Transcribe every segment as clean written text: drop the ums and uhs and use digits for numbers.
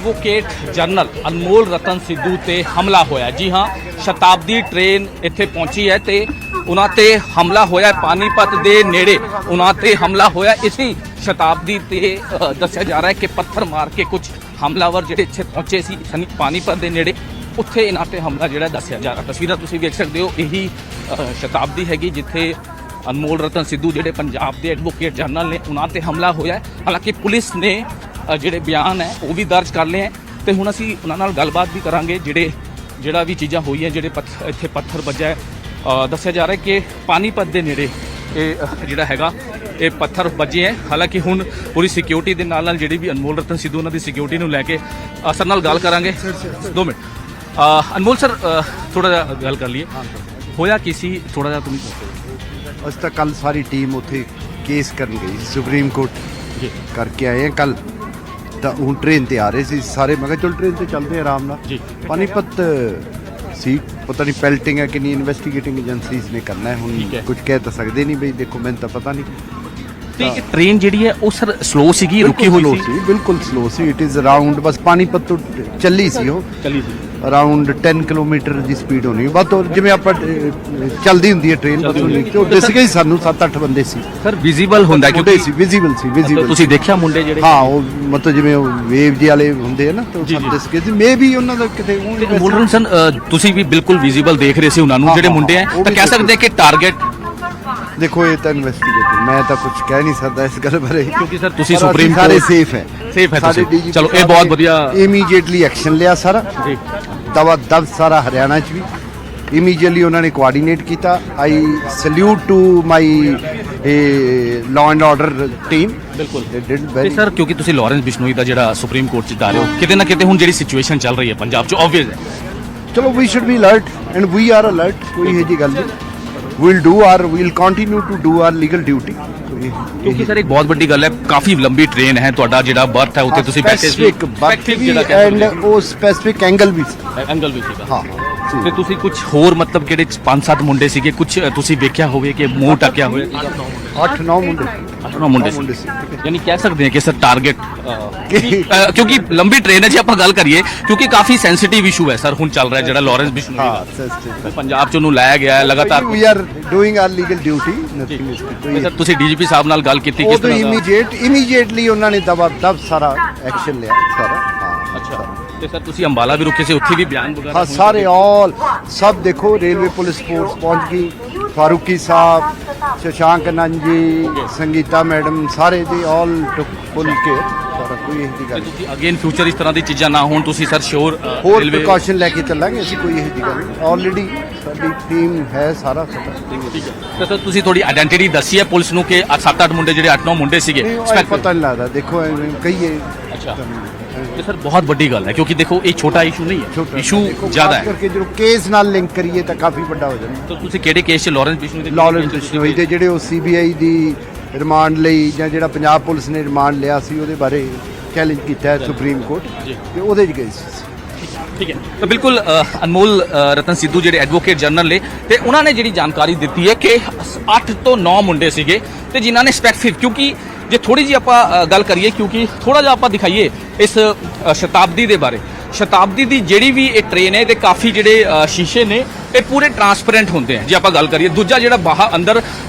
Advocate general ਅਨਮੋਲ ਰਤਨ ਸਿੱਧੂ ਤੇ ਹਮਲਾ ਹੋਇਆ। ਜੀ ਹਾਂ, ਸ਼ਤਾਬਦੀ ਟ੍ਰੇਨ ਇੱਥੇ ਪਹੁੰਚੀ ਹੈ ਤੇ ਉਹਨਾਂ ਤੇ ਹਮਲਾ ਹੋਇਆ। ਪਾਨੀਪਤ ਦੇ ਨੇੜੇ ਉਹਨਾਂ ਤੇ ਹਮਲਾ ਹੋਇਆ। ਇसी ਸ਼ਤਾਬਦੀ ਤੇ ਦੱਸਿਆ ਜਾ ਰਿਹਾ ਹੈ ਕਿ ਪੱਥਰ ਮਾਰ ਕੇ ਕੁਝ ਹਮਲਾਵਰ ਜਿਹੜੇ ਇੱਥੇ ਪਹੁੰਚੇ ਸੀ ਪਾਨੀਪਤ ਦੇ ਨੇੜੇ, ਉੱਥੇ ਇਹਨਾਂ ਤੇ ਹਮਲਾ ਜਿਹੜਾ ਦੱਸਿਆ ਜਾ ਰਿਹਾ। ਤਸਵੀਰਾਂ ਤੁਸੀਂ ਵੇਖ ਸਕਦੇ ਹੋ, ਇਹੀ ਸ਼ਤਾਬਦੀ ਹੈਗੀ ਜਿੱਥੇ ਅਨਮੋਲ ਰਤਨ ਸਿੱਧੂ ਜਿਹੜੇ ਪੰਜਾਬ ਦੇ ਐਡਵੋਕੇਟ ਜਨਰਲ ਨੇ ਉਹਨਾਂ ਤੇ ਹਮਲਾ ਹੋਇਆ। ਹਾਲਾਂਕਿ ਪੁਲਿਸ ਨੇ ਜਿਹੜੇ ਬਿਆਨ ਹੈ ਉਹ ਵੀ ਦਰਜ ਕਰ ਲਏ ਹੈ ਤੇ ਹੁਣ ਅਸੀਂ ਉਹਨਾਂ ਨਾਲ ਗੱਲਬਾਤ ਵੀ ਕਰਾਂਗੇ। ਜਿਹੜਾ ਵੀ ਚੀਜ਼ਾਂ ਹੋਈਆਂ, ਜਿਹੜੇ ਇੱਥੇ ਪੱਥਰ ਵੱਜਾ ਹੈ, ਦੱਸਿਆ ਜਾ ਰਿਹਾ ਕਿ ਪਾਨੀਪਤ ਦੇ ਨੇੜੇ ਇਹ ਜਿਹੜਾ ਹੈਗਾ ਇਹ ਪੱਥਰ ਵੱਜੇ ਹੈ। ਹਾਲਾਂਕਿ ਹੁਣ ਪੂਰੀ ਸਿਕਿਉਰਿਟੀ ਦੇ ਨਾਲ ਜਿਹੜੀ ਵੀ ਅਨਮੋਲ ਰਤਨ ਸਿੱਧੂ ਉਹਨਾਂ ਦੀ ਸਿਕਿਉਰਿਟੀ ਨੂੰ ਲੈ ਕੇ ਸਰ ਨਾਲ ਗੱਲ ਕਰਾਂਗੇ। 2 ਮਿੰਟ ਅਨਮੋਲ ਸਰ, ਥੋੜਾ ਜਿਹਾ ਗੱਲ ਕਰ ਲਈਏ, ਹੋਇਆ ਕੀ ਸੀ ਥੋੜਾ ਜਿਹਾ ਤੁਸੀਂ ਅਸੀਂ ਤਾਂ ਕੱਲ ਸਾਰੀ ਟੀਮ ਉੱਥੇ ਕੇਸ ਕਰਨ ਗਈ ਸੁਪਰੀਮ ਕੋਰਟ ਕਰਕੇ ਆਏ ਹਾਂ ਕੱਲ। ਤਾਂ ਹੁਣ ਟ੍ਰੇਨ ਤੇ ਆ ਰਹੇ ਸੀ ਸਾਰੇ, ਮੈਂ ਕਿਹਾ ਚਲ ਟ੍ਰੇਨ ਤੇ ਚੱਲਦੇ ਆਰਾਮ ਨਾਲ। ਪਾਨੀਪਤ ਸੀ, ਪਤਾ ਨਹੀਂ ਪੈਲਟਿੰਗ ਹੈ ਕਿ ਨਹੀਂ, ਇਨਵੈਸਟੀਗੇਟਿੰਗ ਏਜੰਸੀਜ਼ ਨੇ ਕਰਨਾ ਹੈ। ਹੁਣ ਕੁਝ ਕਹਿ ਤਾਂ ਸਕਦੇ ਨਹੀਂ ਬਈ, ਦੇਖੋ ਮੈਨੂੰ ਤਾਂ ਪਤਾ ਨਹੀਂ। ਤੇ ਟ੍ਰੇਨ ਜਿਹੜੀ ਹੈ ਉਹ ਸਰ ਸਲੋ ਸੀਗੀ, ਰੁਕੀ ਹੋਈ ਸੀ? ਬਿਲਕੁਲ ਸਲੋ ਸੀ। It is around bus Panipat ਤੋਂ ਚੱਲੀ ਸੀ, ਉਹ ਅਰਾਊਂਡ 10 ਕਿਲੋਮੀਟਰ ਦੀ ਸਪੀਡ ਹੋਣੀ। ਬਸ ਜਿਵੇਂ ਆਪਾਂ ਚੱਲਦੀ ਹੁੰਦੀ ਹੈ ਟ੍ਰੇਨ, ਬਸ ਉਹ ਦਿਸ ਗਈ ਸਾਨੂੰ 7-8 ਬੰਦੇ ਸੀ ਸਰ। ਵਿਜ਼ੀਬਲ ਹੁੰਦਾ ਕਿਉਂਕਿ ਵਿਜ਼ੀਬਲ ਸੀ। ਤੁਸੀਂ ਦੇਖਿਆ ਮੁੰਡੇ ਜਿਹੜੇ? ਹਾਂ, ਉਹ ਮਤਲਬ ਜਿਵੇਂ ਵੇਵ ਜੀ ਵਾਲੇ ਹੁੰਦੇ ਆ ਨਾ, ਤਾਂ ਉਹ ਦਿਸ ਗਏ ਸੀ। ਮੇ ਵੀ ਉਹਨਾਂ ਦਾ ਕਿਤੇ ਮੁੰਡਨ ਸਨ, ਤੁਸੀਂ ਵੀ ਬਿਲਕੁਲ ਵਿਜ਼ੀਬਲ ਦੇਖ ਰਹੇ ਸੀ ਉਹਨਾਂ ਨੂੰ ਜਿਹੜੇ ਮੁੰਡੇ ਆ, ਤਾਂ ਕਹਿ ਸਕਦੇ ਕਿ ਟਾਰਗੇਟ? ਦੇਖੋ ਇਹ ਤਾਂ ਇਨਵੈਸਟੀਗੇਟਰ, ਮੈਂ ਤਾਂ ਕੁਝ ਕਹਿ ਨਹੀਂ ਸਕਦਾ ਇਸ ਗੱਲ ਬਾਰੇ, ਕਿਉਂਕਿ ਸਰ ਤੁਸੀਂ ਸੁਪਰੀਮ ਸਾਰੇ ਸੇਫ ਹੈ ਸਾਡੇ। ਚਲੋ ਇਹ ਬਹੁਤ ਵਧੀਆ, ਇਮੀਡੀਏਟਲੀ ਐਕਸ਼ਨ ਲਿਆ ਸਾਰਾ ਜੀ, ਦਬ ਸਾਰਾ ਹਰਿਆਣਾ ਚ ਵੀ ਇਮੀਡੀਏਟਲੀ ਉਹਨਾਂ ਨੇ ਕੋਆਰਡੀਨੇਟ ਕੀਤਾ। I salute to my law and order team. ਬਿਲਕੁਲ ਤੇ ਸਰ, ਕਿਉਂਕਿ ਤੁਸੀਂ ਲਾਰੈਂਸ ਬਿਸ਼ਨੋਈ ਦਾ ਜਿਹੜਾ ਸੁਪਰੀਮ ਕੋਰਟ ਚ ਜਾ ਰਹੇ ਹੋ, ਕਿਤੇ ਨਾ ਕਿਤੇ ਹੁਣ ਜਿਹੜੀ ਸਿਚੁਏਸ਼ਨ ਚੱਲ ਰਹੀ ਹੈ ਪੰਜਾਬ ਚ ਆਬਵੀਅਸ ਹੈ। ਚਲੋ we should be alert and we are alert, ਕੋਈ ਇਹ ਜੀ ਗੱਲ ਨਹੀਂ। we'll continue to do our legal duty। ਕਿਉਂਕਿ ਸਰ ਇੱਕ ਬਹੁਤ ਵੱਡੀ ਗੱਲ ਹੈ, ਕਾਫੀ ਲੰਬੀ ਟ੍ਰੇਨ ਹੈ, ਤੁਹਾਡਾ ਜਿਹੜਾ ਬਰਥ ਹੈ ਉੱਥੇ ਤੁਸੀਂ ਬੈਠੇ ਸੀ, ਐਂਡ ਉਹ ਸਪੈਸਿਫਿਕ ਐਂਗਲ ਵੀ ਸੀਗਾ। ਹਾਂ, ਤੇ ਤੁਸੀਂ ਕੁਝ ਹੋਰ ਮਤਲਬ ਕਿਹੜੇ 5-7 ਮੁੰਡੇ ਸੀਗੇ, ਕੁਝ ਤੁਸੀਂ ਵੇਖਿਆ ਹੋਵੇ ਕਿ ਮੂੰਹ ਟੱਕਿਆ ਹੋਵੇ? 8-9 ਮੁੰਡੇ ਸੀ। ਯਾਨੀ ਕਹਿ ਸਕਦੇ ਹਾਂ ਕਿ ਸਰ ਟਾਰਗੇਟ, ਕਿਉਂਕਿ ਲੰਬੀ ਟ੍ਰੇਨ ਹੈ ਜੀ, ਆਪਾਂ ਗੱਲ ਕਰੀਏ ਕਿਉਂਕਿ ਕਾਫੀ ਸੈਂਸਿਟਿਵ ਇਸ਼ੂ ਹੈ ਸਰ ਹੁਣ ਚੱਲ ਰਿਹਾ ਜਿਹੜਾ ਲਾਰੈਂਸ ਬਿਸ਼ਨੋਈ ਦਾ ਪੰਜਾਬ ਚ ਉਹਨੂੰ ਲਾਇਆ ਗਿਆ ਹੈ ਲਗਾਤਾਰ। We are doing our legal duty, nothing is. Sir ਤੁਸੀਂ ਡੀਜੀਪੀ ਸਾਹਿਬ ਨਾਲ ਗੱਲ ਕੀਤੀ ਕਿਸ ਤਰ੍ਹਾਂ? ਇਮੀਡੀਏਟਲੀ ਉਹਨਾਂ ਨੇ ਦਬ ਸਾਰਾ ਐਕਸ਼ਨ ਲਿਆ ਸਾਰਾ। ਅੱਛਾ, ਤੇ ਸਰ ਤੁਸੀਂ ਅੰਬਾਲਾ ਵੀ ਰੁਕੇ ਸੀ, ਉੱਥੇ ਵੀ ਬਿਆਨ ਵਗੈਰਾ? ਹਾਂ, ਸਾਰੇ ਸਭ ਦੇਖੋ, ਰੇਲਵੇ ਪੁਲਿਸ ਫੋਰਸ ਪਹੁੰਚ ਗਈ, ਫਾਰੂਕੀ ਸਾਹਿਬ, ਸ਼ਸ਼ਾਂਕ ਆਨੰਦ ਜੀ, ਸੰਗੀਤਾ ਮੈਡਮ, ਸਾਰੇ ਦੇ ਆਲ ਟੁਕ ਫੁੱਲ ਕੇਅਰ। ਸਾਰਾ ਕੋਈ ਇਹ ਜੀ ਗੱਲ ਤੁਸੀਂ ਅਗੇਨ ਫਿਊਚਰ ਇਸ ਤਰ੍ਹਾਂ ਦੀ ਚੀਜ਼ਾਂ ਨਾ ਹੋਣ, ਤੁਸੀਂ ਸਰ ਸ਼ੋਰ ਹੋਰ ਪ੍ਰੀਕਾਸ਼ਨ ਲੈ ਕੇ ਚੱਲਾਂਗੇ ਅਸੀਂ, ਕੋਈ ਇਹ ਜੀ ਗੱਲ ਨਹੀਂ। ਆਲਰੇਡੀ ਸਾਡੀ ਟੀਮ ਹੈ, ਸਾਰਾ ਠੀਕ ਹੈ। ਤੇ ਸਰ ਤੁਸੀਂ ਥੋੜੀ ਆਇਡੈਂਟੀਟੀ ਦੱਸੀ ਹੈ ਪੁਲਿਸ ਨੂੰ ਕਿ 7-8 ਮੁੰਡੇ ਜਿਹੜੇ 8-9 ਮੁੰਡੇ ਸੀਗੇ? ਪਤਾ ਨਹੀਂ ਲੱਗਦਾ, ਦੇਖੋ ਕਹੀਏ। ਅੱਛਾ, ਤੇ ਸਰ ਬਹੁਤ ਵੱਡੀ ਗੱਲ ਹੈ ਕਿਉਂਕਿ ਦੇਖੋ ਇਹ ਛੋਟਾ ਇਸ਼ੂ ਨਹੀਂ ਹੈ, ਇਸ਼ੂ ਜ਼ਿਆਦਾ ਹੈ। ਕਰਕੇ ਜਦੋਂ ਕੇਸ ਨਾਲ ਲਿੰਕ ਕਰੀਏ ਤਾਂ ਕਾਫੀ ਵੱਡਾ ਹੋ ਜਾਂਦਾ। ਤਾਂ ਤੁਸੀਂ ਕਿਹੜੇ ਕੇਸ 'ਚ ਲਾਰੈਂਸ ਬਿਸ਼ਨੋਈ ਦੇ? ਲਾਰੈਂਸ ਬਿਸ਼ਨੋਈ ਦੇ ਜਿਹੜੇ ਉਹ ਸੀਬੀਆਈ ਦੀ ਰਿਮਾਂਡ ਲਈ ਜਾਂ ਜਿਹੜਾ ਪੰਜਾਬ ਪੁਲਿਸ ਨੇ ਰਿਮਾਂਡ ਲਿਆ ਸੀ, ਉਹਦੇ ਬਾਰੇ ਚੈਲੰਜ ਕੀਤਾ ਹੈ ਸੁਪਰੀਮ ਕੋਰਟ, ਤੇ ਉਹਦੇ 'ਚ ਗਏ ਸੀ। ਠੀਕ ਹੈ, ਤਾਂ ਬਿਲਕੁਲ ਅਨਮੋਲ ਰਤਨ ਸਿੱਧੂ ਜਿਹੜੇ ਐਡਵੋਕੇਟ ਜਨਰਲ ਨੇ, ਤੇ ਉਹਨਾਂ ਨੇ ਜਿਹੜੀ ਜਾਣਕਾਰੀ ਦਿੱਤੀ ਹੈ ਕਿ 8 ਤੋਂ 9 ਮੁੰਡੇ ਸੀਗੇ ਤੇ ਜਿਨ੍ਹਾਂ ਨੇ ਸਪੈਸੀਫਿਕ, ਕਿਉਂਕਿ ਜੇ ਥੋੜੀ ਜਿਹੀ ਆਪਾਂ ਗੱਲ ਕਰੀਏ, ਕਿਉਂਕਿ ਥੋੜਾ ਜਿਹਾ ਆਪਾਂ ਦਿਖਾਈਏ ਇਸ ਸ਼ਤਾਬਦੀ ਦੇ ਬਾਰੇ। ਸ਼ਤਾਬਦੀ ਦੀ ਜਿਹੜੀ ਵੀ ਇਹ ਟ੍ਰੇਨ ਹੈ, ਇਹਦੇ ਕਾਫੀ ਜਿਹੜੇ ਸ਼ੀਸ਼ੇ ਨੇ ਇਹ ਪੂਰੇ ਟਰਾਂਸਪੇਰੈਂਟ ਹੁੰਦੇ ਆ ਜੇ ਆਪਾਂ ਗੱਲ ਕਰੀਏ। ਦੂਜਾ ਜਿਹੜਾ ਬਾਹਰ ਅੰਦਰ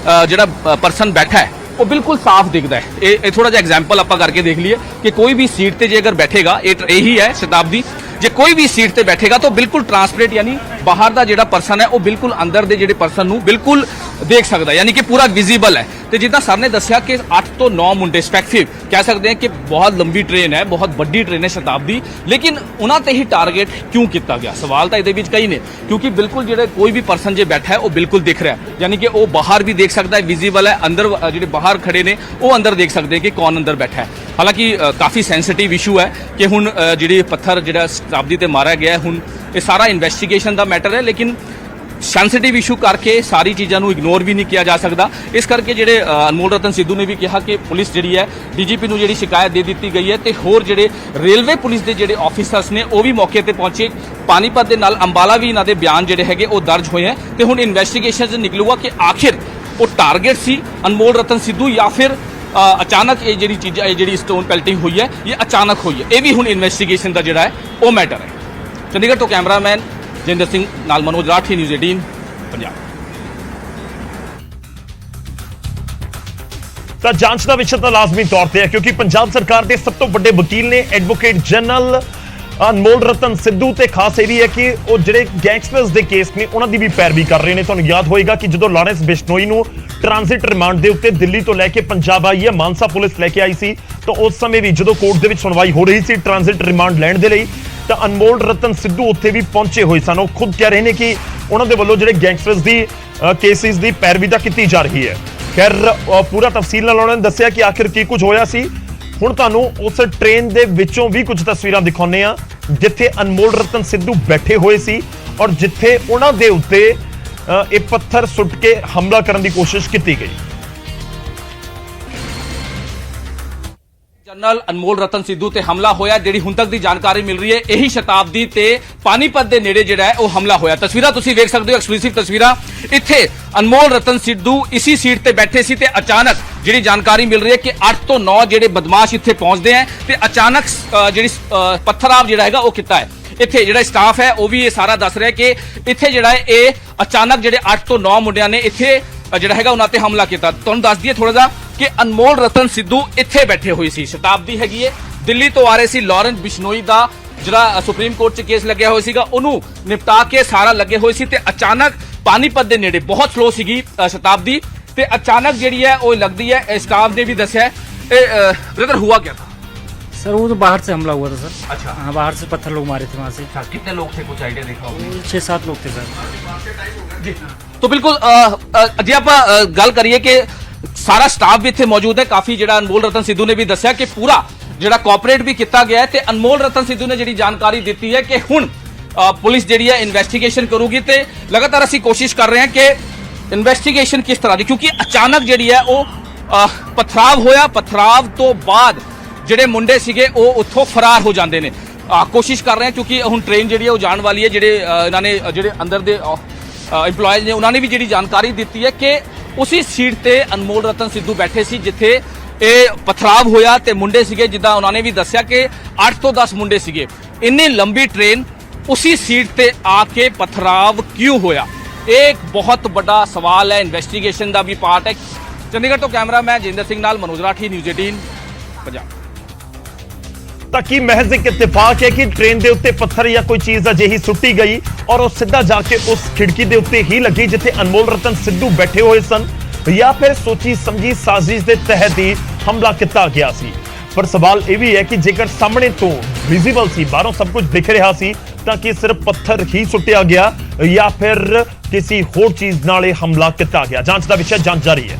ਜਿਹੜਾ ਪਰਸਨ ਬੈਠਾ ਹੈ ਉਹ ਬਿਲਕੁਲ ਸਾਫ਼ ਦਿਖਦਾ ਹੈ। ਇਹ ਥੋੜਾ ਜਿਹਾ ਐਗਜ਼ਾਮਪਲ ਆਪਾਂ ਕਰਕੇ ਦੇਖ ਲਈਏ ਕਿ ਕੋਈ ਵੀ ਸੀਟ ਤੇ ਜੇ ਅਗਰ ਬੈਠੇਗਾ, ਇਹੀ ਹੈ ਸ਼ਤਾਬਦੀ, ਜੇ ਕੋਈ ਵੀ ਸੀਟ ਤੇ ਬੈਠੇਗਾ ਤਾਂ ਬਿਲਕੁਲ ਟਰਾਂਸਪੇਰੈਂਟ, ਯਾਨੀ ਬਾਹਰ ਦਾ ਜਿਹੜਾ ਪਰਸਨ ਹੈ ਉਹ ਬਿਲਕੁਲ ਅੰਦਰ ਦੇ ਜਿਹੜੇ ਪਰਸਨ ਨੂੰ ਬਿਲਕੁਲ ਦੇਖ ਸਕਦਾ, ਯਾਨੀ ਕਿ ਪੂਰਾ ਵਿਜ਼ੀਬਲ ਹੈ। ਤੇ ਜਿੱਦਾਂ ਸਰ ਨੇ ਦੱਸਿਆ ਕਿ 8 ਤੋਂ 9 ਮੁੰਡੇ ਸਪੈਸੀਫਿਕ, ਕਹਿ ਸਕਦੇ ਹਾਂ ਕਿ ਬਹੁਤ ਲੰਬੀ ਟ੍ਰੇਨ ਹੈ, ਬਹੁਤ ਵੱਡੀ ਟ੍ਰੇਨ ਹੈ ਸ਼ਤਾਬਦੀ, ਲੇਕਿਨ ਉਹਨਾਂ ਤੇ ਹੀ ਟਾਰਗੇਟ ਕਿਉਂ ਕੀਤਾ ਗਿਆ? ਸਵਾਲ ਤਾਂ ਇਹਦੇ ਵਿੱਚ ਕਈ ਨੇ, ਕਿਉਂਕਿ ਬਿਲਕੁਲ ਜਿਹੜੇ ਕੋਈ ਵੀ ਪਰਸਨ ਜੇ ਬੈਠਾ ਹੈ ਉਹ ਬਿਲਕੁਲ ਦਿਖ ਰਿਹਾ, ਯਾਨੀ ਕਿ ਉਹ ਬਾਹਰ ਵੀ ਦੇਖ ਸਕਦਾ ਹੈ, ਵਿਜ਼ੀਬਲ ਹੈ, ਅੰਦਰ ਜਿਹੜੇ ਬਾਹਰ ਖੜੇ ਨੇ ਉਹ ਅੰਦਰ ਦੇਖ ਸਕਦੇ ਕਿ ਕੌਣ ਅੰਦਰ ਬੈਠਾ ਹੈ। ਹਾਲਾਂਕਿ ਕਾਫੀ ਸੈਂਸਿਟਿਵ ਇਸ਼ੂ ਹੈ ਕਿ ਹੁਣ ਜਿਹੜੀ ਪੱਥਰ ਜਿਹੜਾ ਸ਼ਤਾਬਦੀ ਤੇ ਮਾਰਿਆ ਗਿਆ, ਹੁਣ ਇਹ ਸਾਰਾ ਇਨਵੈਸਟੀਗੇਸ਼ਨ ਦਾ ਮੈਟਰ ਹੈ, ਲੇਕਿਨ ਸੈਂਸਿਟਿਵ ਇਸ਼ੂ ਕਰਕੇ ਸਾਰੀ ਚੀਜ਼ਾਂ ਨੂੰ ਇਗਨੋਰ ਵੀ ਨਹੀਂ ਕੀਤਾ ਜਾ ਸਕਦਾ। ਇਸ ਕਰਕੇ ਜਿਹੜੇ ਅਨਮੋਲ ਰਤਨ ਸਿੱਧੂ ਨੇ ਵੀ ਕਿਹਾ ਕਿ ਪੁਲਿਸ ਜਿਹੜੀ ਹੈ ਡੀਜੀਪੀ ਨੂੰ ਜਿਹੜੀ ਸ਼ਿਕਾਇਤ ਦੇ ਦਿੱਤੀ ਗਈ ਹੈ, ਤੇ ਹੋਰ ਜਿਹੜੇ ਰੇਲਵੇ ਪੁਲਿਸ ਦੇ ਜਿਹੜੇ ਆਫੀਸਰਸ ਨੇ ਉਹ ਵੀ ਮੌਕੇ ਤੇ ਪਹੁੰਚੇ। ਪਾਨੀਪਤ ਦੇ ਨਾਲ ਅੰਬਾਲਾ ਵੀ ਇਹਨਾਂ ਦੇ ਬਿਆਨ ਜਿਹੜੇ ਹੈਗੇ ਉਹ ਦਰਜ ਹੋਏ ਹੈ, ਤੇ ਹੁਣ ਇਨਵੈਸਟੀਗੇਸ਼ਨ 'ਚ ਨਿਕਲੂਗਾ ਕਿ ਆਖਿਰ ਉਹ ਟਾਰਗੇਟ ਸੀ ਅਨਮੋਲ ਰਤਨ ਸਿੱਧੂ ਜਾਂ ਫਿਰ ਅਚਾਨਕ ਇਹ ਜਿਹੜੀ ਚੀਜ਼ ਇਹ ਜਿਹੜੀ ਸਟੋਨ ਪੈਲਟਿੰਗ ਹੋਈ ਹੈ ਇਹ ਅਚਾਨਕ ਹੋਈ ਹੈ। ਇਹ ਵੀ ਹੁਣ ਇਨਵੈਸਟੀਗੇਸ਼ਨ ਦਾ ਜਿਹੜਾ ਹੈ ਉਹ ਮੈਟਰ ਹੈ। ਚੰਡੀਗੜ੍ਹ ਤੋਂ ਕੈਮਰਾਮੈਨ ਜਿੰਦਰ ਸਿੰਘ ਨਾਲ ਮਨੋਜ ਰਾਠੀ, ਨਿਊਜ਼ 18 ਪੰਜਾਬ। ਤਾਂ ਜਾਂਚ ਦਾ ਵਿਸ਼ਾ ਤਾਂ ਲਾਜ਼ਮੀ ਤੌਰ ਤੇ ਹੈ ਕਿਉਂਕਿ ਪੰਜਾਬ ਸਰਕਾਰ ਦੇ ਸਭ ਤੋਂ ਵੱਡੇ ਵਕੀਲ ਨੇ ਐਡਵੋਕੇਟ ਜਨਰਲ ਅਨਮੋਲ ਰਤਨ ਸਿੱਧੂ ਤੇ ਖਾਸ ਇਹ ਵੀ ਹੈ ਕਿ ਉਹ ਜਿਹੜੇ ਗੈਂਗਸਟਰਸ ਦੇ ਕੇਸ ਨੇ ਉਹਨਾਂ ਦੀ ਵੀ ਪੈਰਵੀ ਕਰ ਰਹੇ ਨੇ। ਤੁਹਾਨੂੰ ਯਾਦ ਹੋਏਗਾ ਕਿ ਜਦੋਂ ਲਾਰੈਂਸ ਬਿਸ਼ਨੋਈ ਨੂੰ ਟ੍ਰਾਂਜ਼ਿਟ ਰਿਮਾਂਡ ਦੇ ਉੱਤੇ ਦਿੱਲੀ ਤੋਂ ਲੈ ਕੇ ਪੰਜਾਬ ਆਈ ਹੈ, ਮਾਨਸਾ ਪੁਲਿਸ ਲੈ ਕੇ ਆਈ ਸੀ, ਤਾਂ ਉਸ ਸਮੇਂ ਵੀ ਜਦੋਂ ਕੋਰਟ ਦੇ ਵਿੱਚ ਸੁਣਵਾਈ ਹੋ ਰਹੀ ਸੀ ਟ੍ਰਾਂਜ਼ਿਟ ਰਿਮਾਂਡ ਲੈਣ ਦੇ ਲਈ, ਤਾਂ ਅਨਮੋਲ ਰਤਨ ਸਿੱਧੂ ਉੱਥੇ ਵੀ ਪਹੁੰਚੇ ਹੋਏ ਸਨ। ਉਹ ਖੁਦ ਕਹਿ ਰਹੇ ਨੇ ਕਿ ਉਹਨਾਂ ਦੇ ਵੱਲੋਂ ਜਿਹੜੇ ਗੈਂਗਸਟਰਸ ਦੀ ਕੇਸਿਸ ਦੀ ਪੈਰਵੀ ਤਾਂ ਕੀਤੀ ਜਾ ਰਹੀ ਹੈ। ਖੈਰ ਪੂਰਾ ਤਫਸੀਲ ਨਾਲ ਉਹਨਾਂ ਨੇ ਦੱਸਿਆ ਕਿ ਆਖਿਰ ਕੀ ਕੁਝ ਹੋਇਆ ਸੀ। ਹੁਣ ਤੁਹਾਨੂੰ ਉਸ ਟ੍ਰੇਨ ਦੇ ਵਿੱਚੋਂ ਵੀ ਕੁਝ ਤਸਵੀਰਾਂ ਦਿਖਾਉਂਦੇ ਆ ਜਿੱਥੇ ਅਨਮੋਲ ਰਤਨ ਸਿੱਧੂ ਬੈਠੇ ਹੋਏ ਸੀ ਔਰ ਜਿੱਥੇ ਉਹਨਾਂ ਦੇ ਉੱਤੇ ਇਹ ਪੱਥਰ ਸੁੱਟ ਕੇ ਹਮਲਾ ਕਰਨ ਦੀ ਕੋਸ਼ਿਸ਼ ਕੀਤੀ ਗਈ। ਜਨਰਲ ਅਨਮੋਲ ਰਤਨ ਸਿੱਧੂ ਤੇ ਹਮਲਾ ਹੋਇਆ। ਜਿਹੜੀ ਹੁਣ ਤੱਕ ਦੀ ਜਾਣਕਾਰੀ ਮਿਲ ਰਹੀ ਹੈ ਇਹੀ ਸ਼ਤਾਬਦੀ ਤੇ ਪਾਨੀਪਤ ਦੇ ਨੇੜੇ ਜਿਹੜਾ ਹੈ ਉਹ ਹਮਲਾ ਹੋਇਆ। ਤਸਵੀਰਾਂ ਤੁਸੀਂ ਵੇਖ ਸਕਦੇ ਹੋ, ਐਕਸਕਲੂਸਿਵ ਤਸਵੀਰਾਂ। ਇੱਥੇ ਅਨਮੋਲ ਰਤਨ ਸਿੱਧੂ ਇਸੀ ਸੀਟ ਤੇ ਬੈਠੇ ਸੀ ਤੇ ਅਚਾਨਕ ਜਿਹੜੀ ਜਾਣਕਾਰੀ ਮਿਲ ਰਹੀ ਹੈ ਕਿ 8 ਤੋਂ 9 ਜਿਹੜੇ ਬਦਮਾਸ਼ ਇੱਥੇ ਪਹੁੰਚਦੇ ਆ ਤੇ ਅਚਾਨਕ ਜਿਹੜੀ ਪੱਥਰਾਵ ਜਿਹੜਾ ਹੈਗਾ ਉਹ ਕੀਤਾ ਹੈ। ਇੱਥੇ ਜਿਹੜਾ ਸਟਾਫ ਹੈ ਉਹ ਵੀ ਇਹ ਸਾਰਾ ਦੱਸ ਰਿਹਾ ਕਿ ਇੱਥੇ ਜਿਹੜਾ ਹੈ ਇਹ ਅਚਾਨਕ ਜਿਹੜੇ 8 ਤੋਂ 9 ਮੁੰਡਿਆਂ ਨੇ ਇੱਥੇ ਜਿਹੜਾ ਹੈਗਾ ਉਹਨਾਂ ਤੇ ਹਮਲਾ ਕੀਤਾ। ਤੁਹਾਨੂੰ ਦੱਸ ਦਈਏ ਥੋੜਾ ਜਿਹਾ ਕਿ ਅਨਮੋਲ ਰਤਨ ਸਿੱਧੂ ਇੱਥੇ ਬੈਠੇ ਹੋਏ ਸੀ। ਸ਼ਤਾਬਦੀ ਹੈਗੀ ਹੈ, ਦਿੱਲੀ ਤੋਂ ਆ ਰਹੇ ਸੀ। ਲਾਰੈਂਸ ਬਿਸ਼ਨੋਈ ਦਾ ਜਿਹੜਾ ਸੁਪਰੀਮ ਕੋਰਟ 'ਚ ਕੇਸ ਲੱਗਿਆ ਹੋਇਆ ਸੀਗਾ ਉਹਨੂੰ ਨਿਪਟਾ ਕੇ ਸਾਰਾ ਲੱਗੇ ਹੋਏ ਸੀ ਤੇ ਅਚਾਨਕ ਪਾਨੀਪਤ ਦੇ ਨੇੜੇ ਬਹੁਤ ਸਲੋ ਸੀਗੀ ਸ਼ਤਾਬਦੀ ਤੇ ਅਚਾਨਕ ਜਿਹੜੀ ਹੈ ਉਹ लगती है। स्टाफ ने भी दसिया ब्रदर हुआ क्या था? सर वो तो बाहर से हमला हुआ था सर। अच्छा, हाँ, बाहर से पत्थर लोग मारे थे वहाँ से। कितने लोग थे, कुछ आइडिया देखा होगा? 6-7 लोग थे सर। तो बिल्कुल जे आप गल करिए कि सारा स्टाफ भी इत्थे मौजूद है। काफी जिहड़ा अनमोल रतन सिद्धू ने भी दसिया कि पूरा जिहड़ा कोऑपरेट भी किया गया है ते अनमोल रतन सिद्धू ने जिहड़ी जानकारी दी है कि हुण पुलिस जिहड़ी है इन्वेस्टिगेशन करूगी ते लगातार असीं कोशिश कर रहे हैं कि इन्वेस्टिगेशन किस तरह की, क्योंकि अचानक जिहड़ी है वो पथराव होया। पथराव तो बाद ਜਿਹੜੇ ਮੁੰਡੇ ਸੀਗੇ ਉਹ ਉੱਥੋਂ ਫਰਾਰ ਹੋ ਜਾਂਦੇ ਨੇ। ਕੋਸ਼ਿਸ਼ ਕਰ ਰਹੇ ਹਾਂ ਕਿਉਂਕਿ ਹੁਣ ਟ੍ਰੇਨ ਜਿਹੜੀ ਉਹ ਜਾਣ ਵਾਲੀ ਹੈ। ਜਿਹੜੇ ਇਹਨਾਂ ਨੇ ਜਿਹੜੇ ਅੰਦਰ ਦੇ EMPLOYEES ਨੇ ਉਹਨਾਂ ਨੇ ਵੀ ਜਿਹੜੀ ਜਾਣਕਾਰੀ ਦਿੱਤੀ ਹੈ ਕਿ ਉਸੇ ਸੀਟ ਤੇ ਅਨਮੋਲ ਰਤਨ ਸਿੱਧੂ ਬੈਠੇ ਸੀ ਜਿੱਥੇ ਇਹ ਪਥਰਾਵ ਹੋਇਆ ਤੇ ਮੁੰਡੇ ਸੀਗੇ ਜਿੱਦਾਂ ਉਹਨਾਂ ਨੇ ਵੀ ਦੱਸਿਆ ਕਿ 8 ਤੋਂ 10 ਮੁੰਡੇ ਸੀਗੇ। ਇੰਨੀ ਲੰਬੀ ਟ੍ਰੇਨ ਉसी सीट ਤੇ ਆ ਕੇ ਪਥਰਾਵ ਕਿਉਂ ਹੋਇਆ, ਇਹ ਇੱਕ ਬਹੁਤ ਵੱਡਾ ਸਵਾਲ ਹੈ। ਇਨਵੈਸਟੀਗੇਸ਼ਨ ਦਾ ਵੀ ਪਾਰਟ ਹੈ। ਚੰਡੀਗੜ੍ਹ ਤੋਂ ਕੈਮਰਾਮੈਨ ਜਿੰਦਰ ਸਿੰਘ ਨਾਲ ਮਨੋਜ ਰਾਠੀ, ਨਿਊਜ਼ 18 ਪੰਜਾਬ। ਤਾਂ ਕੀ ਮਹਿਜ਼ ਇੱਕ ਇਤਫਾਕ ਹੈ ਕਿ ਟ੍ਰੇਨ ਦੇ ਉੱਤੇ ਪੱਥਰ ਜਾਂ ਕੋਈ ਚੀਜ਼ ਅਜਿਹੀ ਸੁੱਟੀ ਗਈ ਔਰ ਉਹ ਸਿੱਧਾ ਜਾ ਕੇ ਉਸ ਖਿੜਕੀ ਦੇ ਉੱਤੇ ਹੀ ਲੱਗੀ ਜਿੱਥੇ ਅਨਮੋਲ ਰਤਨ ਸਿੱਧੂ ਬੈਠੇ ਹੋਏ ਸਨ, ਜਾਂ ਫਿਰ ਸੋਚੀ ਸਮਝੀ ਸਾਜ਼ਿਸ਼ ਦੇ ਤਹਿਤ ਹੀ ਹਮਲਾ ਕੀਤਾ ਗਿਆ ਸੀ? ਪਰ ਸਵਾਲ ਇਹ ਵੀ ਹੈ ਕਿ ਜੇਕਰ ਸਾਹਮਣੇ ਤੋਂ ਵਿਜ਼ੀਬਲ ਸੀ, ਬਾਹਰੋਂ ਸਭ ਕੁਝ ਦਿਖ ਰਿਹਾ ਸੀ, ਤਾਂ ਕਿ ਸਿਰਫ ਪੱਥਰ ਹੀ ਸੁੱਟਿਆ ਗਿਆ ਜਾਂ ਫਿਰ ਕਿਸੇ ਹੋਰ ਚੀਜ਼ ਨਾਲ ਇਹ ਹਮਲਾ ਕੀਤਾ ਗਿਆ? ਜਾਂਚ ਦਾ ਵਿਸ਼ਾ ਜਾਂਚ ਜਾਰੀ ਹੈ।